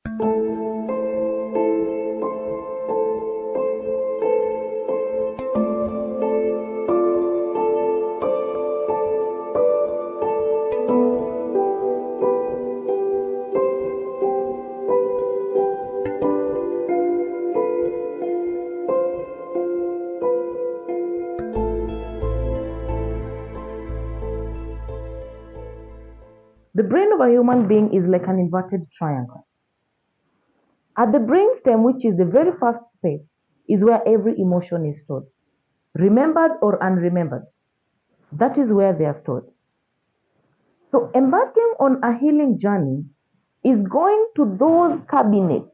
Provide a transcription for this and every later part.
The brain of a human being is like an inverted triangle. At the brainstem, which is the very first space, is where every emotion is stored. Remembered or unremembered, that is where they are stored. So embarking on a healing journey is going to those cabinets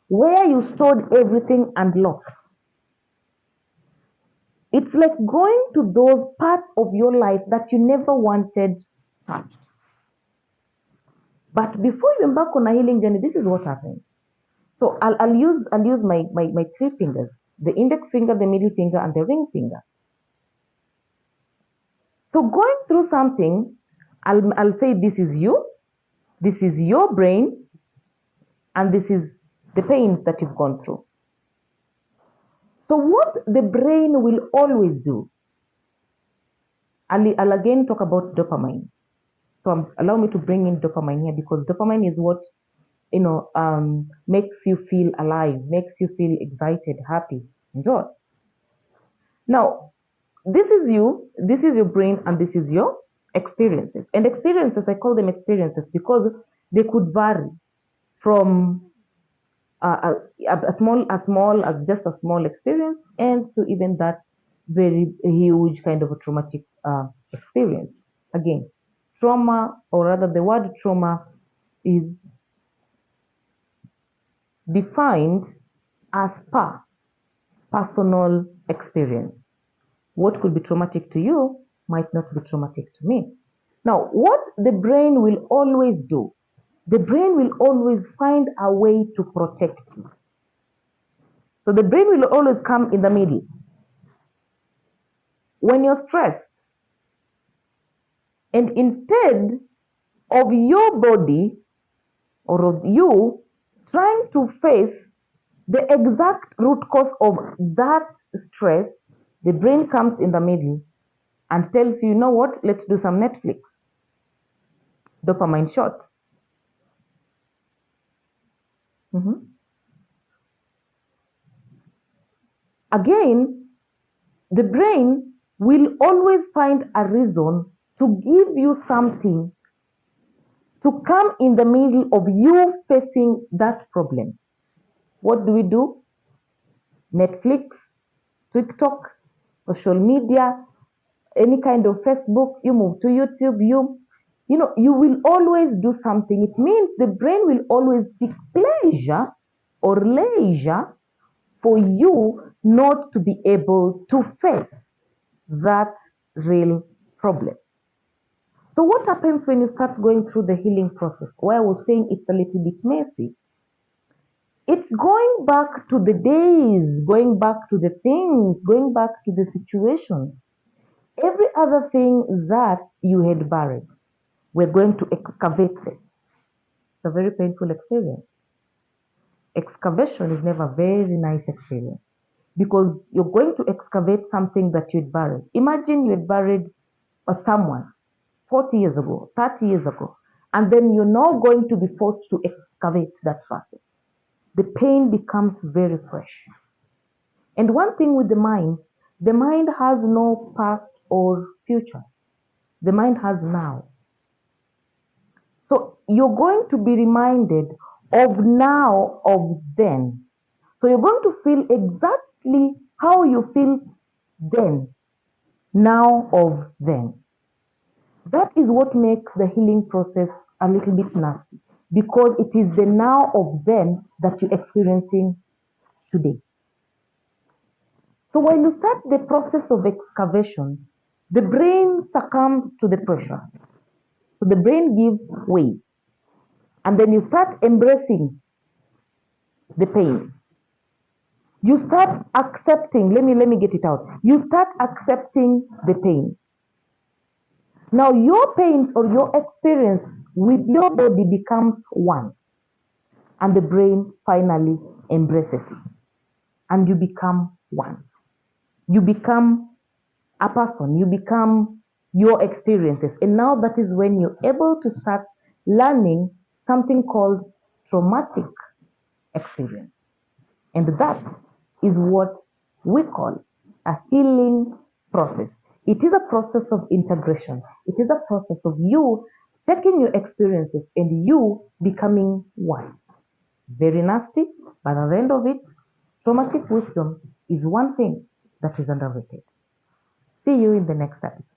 where you stored everything and lost. It's like going to those parts of your life that you never wanted touched. But before you embark on a healing journey, this is what happens. So I'll use my three fingers, the index finger, the middle finger, and the ring finger. So going through something, I'll say this is you, this is your brain, and this is the pain that you've gone through. So what the brain will always do, I'll again talk about dopamine. So allow me to bring in dopamine here, because dopamine is what makes you feel alive, makes you feel excited, happy, and joy. Now, this is you, this is your brain, and this is your experiences. And experiences, I call them experiences because they could vary from as small as just a small experience, and to even that very huge kind of a traumatic experience. Again, trauma, or rather the word trauma, is defined as personal experience. What could be traumatic to you might not be traumatic to me. Now, what the brain will always do, the brain will always find a way to protect you. So the brain will always come in the middle. When you're stressed, and instead of your body or of you trying to face the exact root cause of that stress, the brain comes in the middle and tells you, you know what, let's do some Netflix. Dopamine shot. Again, the brain will always find a reason to give you something to come in the middle of you facing that problem. What do? Netflix, TikTok, social media, any kind of Facebook, you move to YouTube, you will always do something. It means the brain will always seek pleasure or leisure for you not to be able to face that real problem. So what happens when you start going through the healing process? Where I was saying it's a little bit messy. It's going back to the days, going back to the things, going back to the situation. Every other thing that you had buried, we're going to excavate it. It's a very painful experience. Excavation is never a very nice experience, because you're going to excavate something that you'd buried. Imagine you had buried someone 40 years ago, 30 years ago, and then you're now going to be forced to excavate that person. The pain becomes very fresh. And one thing with the mind has no past or future. The mind has now. So you're going to be reminded of now, of then. So you're going to feel exactly how you feel then, now of then. That is what makes the healing process a little bit nasty, because it is the now of then that you're experiencing today. So when you start the process of excavation, the brain succumbs to the pressure. So the brain gives way. And then you start embracing the pain. You start accepting, let me get it out. You start accepting the pain. Now your pains or your experience with your body becomes one, and the brain finally embraces it, and you become one. You become a person, you become your experiences. And now that is when you're able to start learning something called traumatic experience. And that is what we call a healing process. It is a process of integration. It is a process of you taking your experiences and you becoming one. Very nasty, but at the end of it, traumatic wisdom is one thing that is underrated. See you in the next episode.